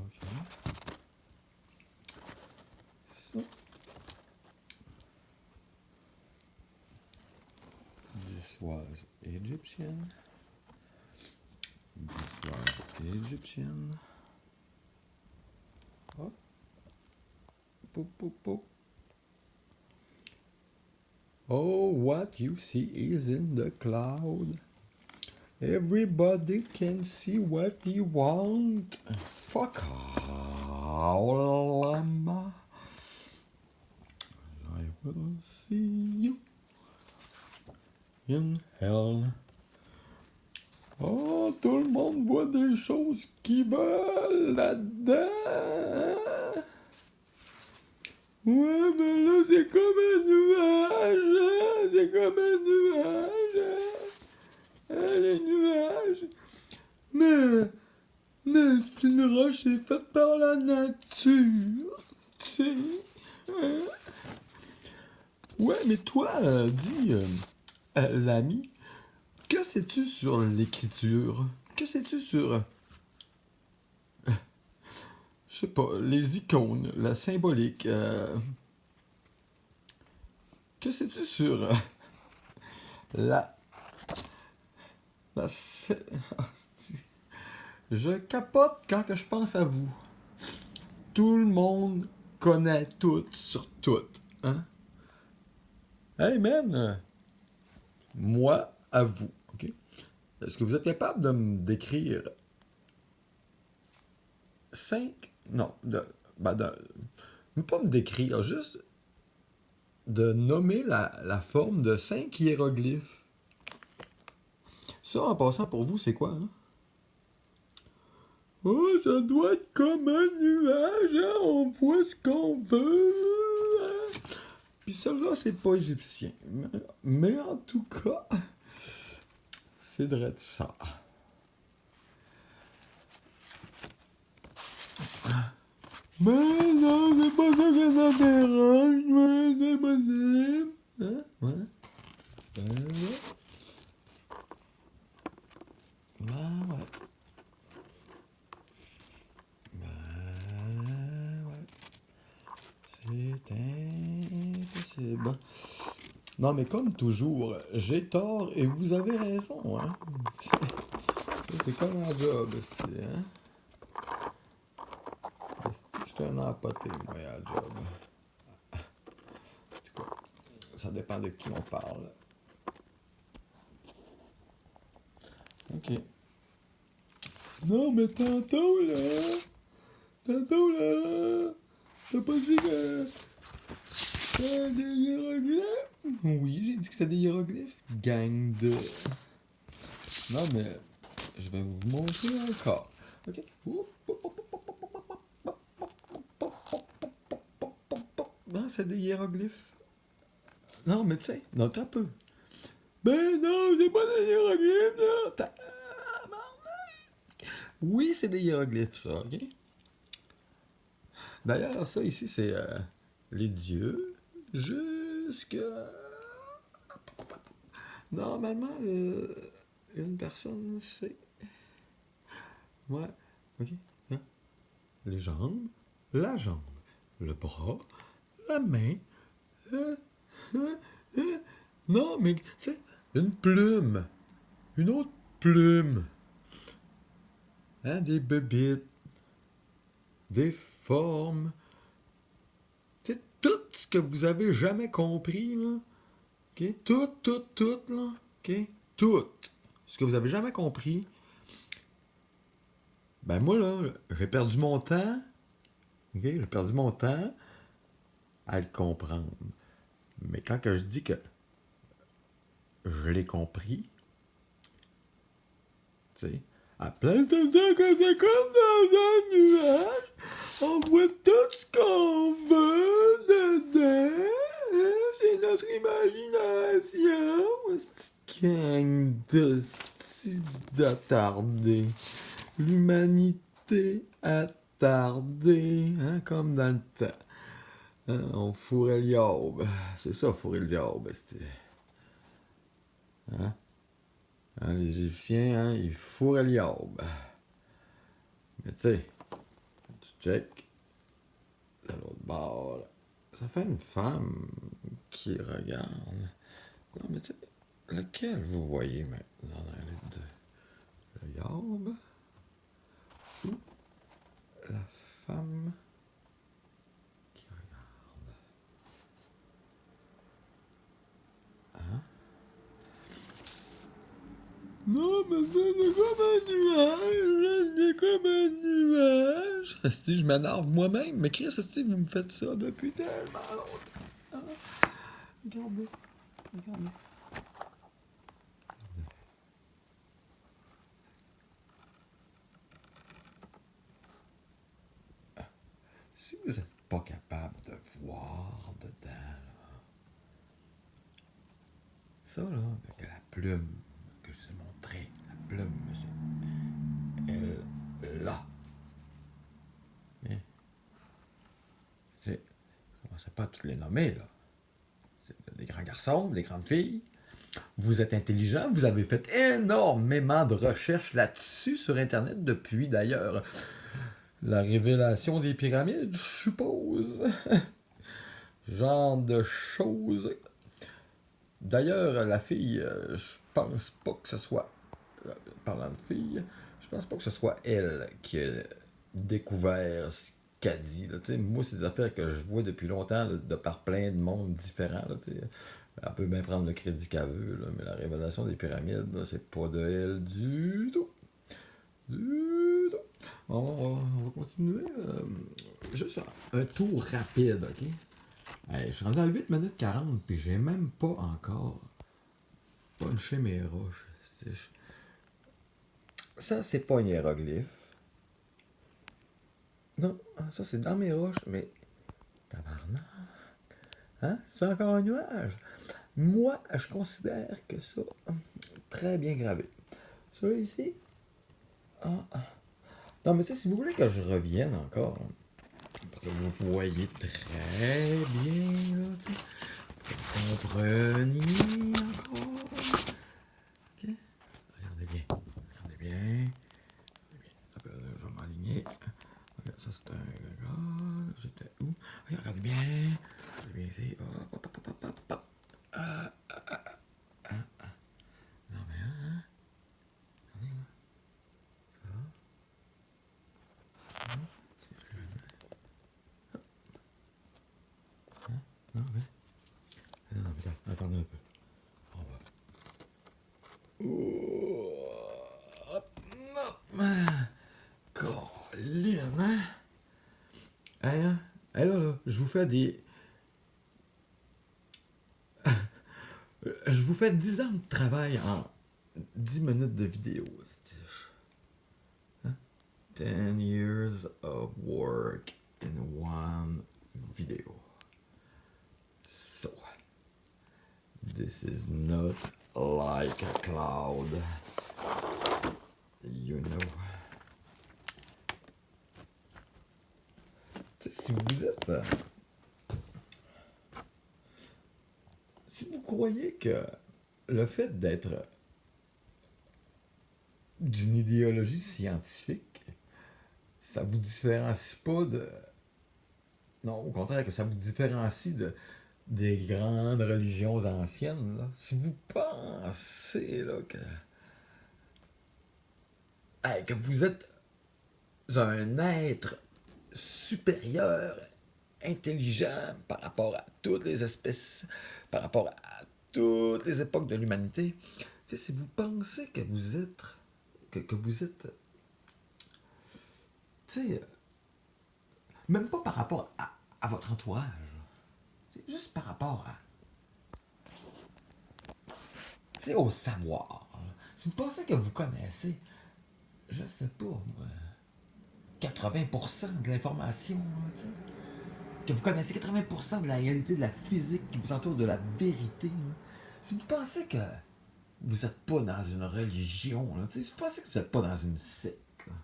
OK. Ça. This was Egyptian. This was Egyptian. Oh. Boop, boop, boop. Oh, what you see is in the cloud. Everybody can see what he want. Fuck all. I will see you in hell. Oh, tout le monde voit des choses qu'ils veulent là-dedans. Ouais, mais là, c'est comme un nuage. Hein? C'est comme un nuage. Hein? Les nuages. Mais c'est une roche, c'est faite par la nature. Tu sais. Hein? Ouais, mais toi, dis, l'ami, que sais-tu sur l'écriture? Que sais-tu sur, je sais pas, les icônes, la symbolique? Que sais-tu sur la... la... Je capote quand que je pense à vous. Tout le monde connaît tout sur tout. Hein? Hey man, moi à vous. Ok? Est-ce que vous êtes capable de me décrire 5... Non, pas me décrire, juste de nommer la forme de 5 hiéroglyphes. Ça, en passant pour vous, c'est quoi, hein? Oh, ça doit être comme un nuage, hein? On voit ce qu'on veut. Hein? Puis ça-là, c'est pas égyptien. Mais en tout cas, c'est vrai de ça. Mais non, c'est pas ça que ça dérange, mais c'est possible. Hein? Ouais. Ouais. Ouais. C'est impossible. Non, mais comme toujours, j'ai tort et vous avez raison, hein? C'est comme un job, c'est, hein? Je suis un empoté, moi, à la job. En tout cas, ça dépend de qui on parle. Ok. Non, mais tantôt, là, t'as pas dit que c'était des hiéroglyphes? Oui, j'ai dit que c'était des hiéroglyphes. Gang de... Non, mais je vais vous montrer encore. Ok. Non, c'est des hiéroglyphes. Non, mais tu sais, note un peu. Ben non, c'est pas des hiéroglyphes, là. Oui, c'est des hiéroglyphes, ça, ok? D'ailleurs, ça ici, c'est les dieux jusque... Normalement, une personne, c'est... Ouais, ok. Hein? Les jambes, la jambe, le bras, la main. euh, euh, euh. Non, mais, tu sais, une plume. Une autre plume. Hein, des bébites. Des formes. C'est tout ce que vous avez jamais compris, là. OK? Tout, là. OK? Tout. Ce que vous avez jamais compris. Ben moi, là, j'ai perdu mon temps. OK? J'ai perdu mon temps à le comprendre. Mais quand que je dis que je l'ai compris, tu sais, à place de dire que c'est comme dans un nuage, on voit tout ce qu'on veut dedans. Hein? C'est notre imagination. Cette gang de d'attardés. L'humanité attardée, hein, comme dans le temps. Hein, on fourrait le diable. C'est ça, fourrer le diable. Hein? Hein, les Égyptiens, hein, ils fourraient le diable. Mais tu sais, check. De l'autre bord, ça fait une femme qui regarde. Non, mais tu sais, lequel vous voyez maintenant dans les deux? Le yaube ou la femme qui regarde? Hein? Non, mais ça, c'est comme un nuage. C'est comme un nuage. Esti, je m'énerve moi-même. Mais Chris, Esti, vous me faites ça depuis tellement longtemps. Hein? Regardez. Regardez. Si vous n'êtes pas capable de voir dedans, là, ça, là, avec la plume que je vous ai montré, la plume, c'est elle, là. Hein? Tu sais, je commence pas à toutes les nommer, là. C'est des grands garçons, des grandes filles. Vous êtes intelligent, vous avez fait énormément de recherches là-dessus sur Internet depuis, d'ailleurs, la révélation des pyramides, je suppose. Genre de choses. D'ailleurs, la fille, je pense pas que ce soit, parlant de fille, je pense pas que ce soit elle qui a découvert ce qu'elle dit. Là, moi, c'est des affaires que je vois depuis longtemps, là, de par plein de mondes différents. Là, elle peut bien prendre le crédit qu'elle veut, là, mais la révélation des pyramides, là, c'est pas de elle du tout. Du tout. On va continuer. Juste un tour rapide, ok? Hey, je suis rendu à 8 minutes 40, puis j'ai même pas encore punché mes roches. Ça, c'est pas un hiéroglyphe. Non, ça, c'est dans mes roches, mais tabarnak. Hein? C'est encore un nuage. Moi, je considère que ça, très bien gravé. Ça ici, non, mais tu sais, si vous voulez que je revienne encore, pour que vous voyez très bien, là, tu sais, que vous compreniez encore. Ok? Regardez bien. Regardez bien. Je vais m'aligner. Regarde, ça, c'est un gars. J'étais où? Regardez bien. Regardez bien ici. Hop, hop, hop, hop, hop, hop. Non, mais hein? Regardez là. C'est non, mais. Non, putain, attendez un peu. On va. Hop, hop. Colline, hein? Hein? Hey, là, je vous fais des. Je vous fais 10 ans de travail en 10 minutes de vidéo. Hein? 10 years of work in one video. So, this is not like a cloud. You know. Tu sais, si vous êtes. Si vous croyez que le fait d'être d'une idéologie scientifique, ça vous différencie pas de. Non, au contraire, que ça vous différencie des grandes religions anciennes, là. Si vous pensez là, que vous êtes un être supérieur, intelligent par rapport à toutes les espèces, par rapport à toutes les époques de l'humanité, tu sais, si vous pensez que vous êtes, que vous êtes, tu sais, même pas par rapport à votre entourage, c'est juste par rapport à, tu sais, au savoir. Si vous pensez que vous connaissez, je sais pas, moi, 80% de l'information, tu sais, que vous connaissez 80% de la réalité de la physique qui vous entoure de la vérité, là. Si vous pensez que vous n'êtes pas dans une religion, là, si vous pensez que vous n'êtes pas dans une secte, là,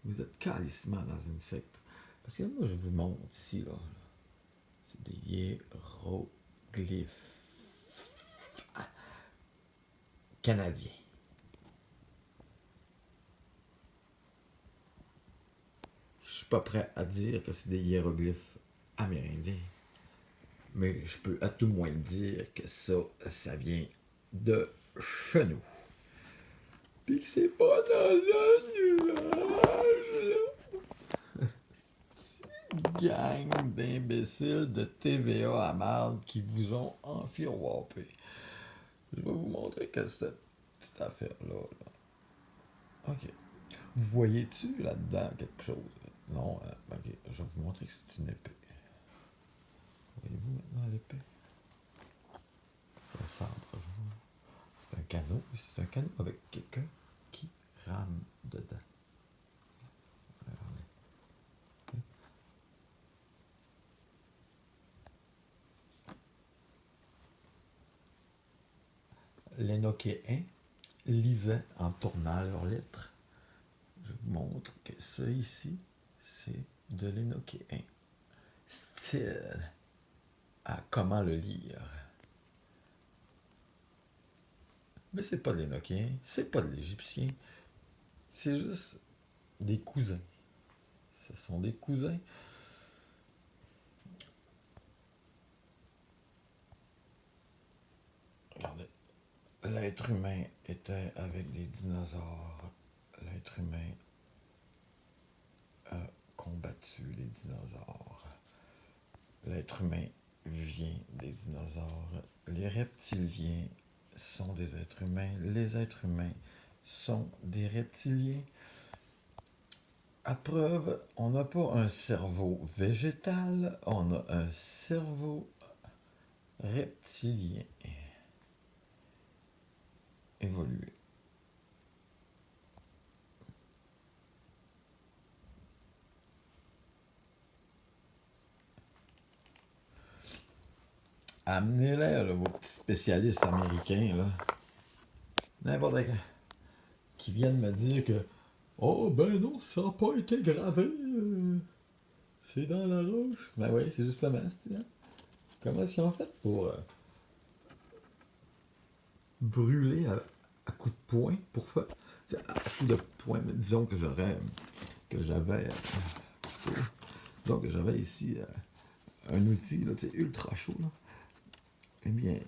vous êtes calissement dans une secte. Parce que moi, je vous montre ici, là, c'est des hiéroglyphes canadiens. Je pas prêt à dire que c'est des hiéroglyphes amérindiens. Mais je peux à tout le moins dire que ça vient de chez nous. Puis que c'est pas dans un nuage, là. Gang d'imbéciles de TVA à marde qui vous ont enfiroppé. Je vais vous montrer que cette petite affaire-là. Là. OK. Vous voyez-tu là-dedans quelque chose? Non, OK. Je vais vous montrer que c'est une épée. Voyez-vous maintenant l'épée? Le sabre. C'est un canot. C'est un canot avec quelqu'un qui rame dedans. Les Nokéens lisaient en tournant leurs lettres. Je vous montre que ça ici, c'est de l'Énokéen. Style à comment le lire. Mais c'est pas de l'Énokéen, c'est pas de l'Égyptien, c'est juste des cousins. Ce sont des cousins. Regardez. L'être humain était avec des dinosaures. L'être humain a combattu les dinosaures. L'être humain vient des dinosaures. Les reptiliens sont des êtres humains. Les êtres humains sont des reptiliens. À preuve, on n'a pas un cerveau végétal, on a un cerveau reptilien. Évolué. Amenez-les, là, vos petits spécialistes américains, là. N'importe quoi. Qui viennent me dire que oh, ben non, ça n'a pas été gravé. C'est dans la roche. Ben oui, c'est justement, hein? Comment est-ce qu'ils ont fait pour brûler à coups de poing pour faire. À coups de poing, mais disons que j'avais. Donc j'avais ici un outil là, ultra chaud. Là. Eh bien,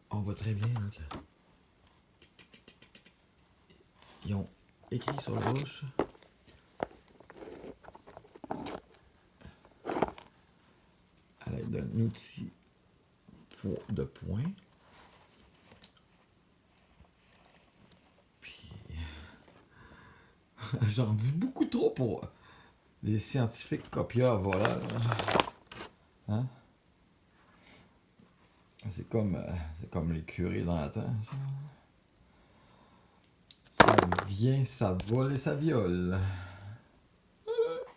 on voit très bien là, que ils ont écrit sur la roche à l'aide d'un outil de poing. Puis j'en dis beaucoup trop pour les scientifiques copieurs voleurs. Hein? C'est comme les curés dans la terre. Ça vient, ça vole et ça viole.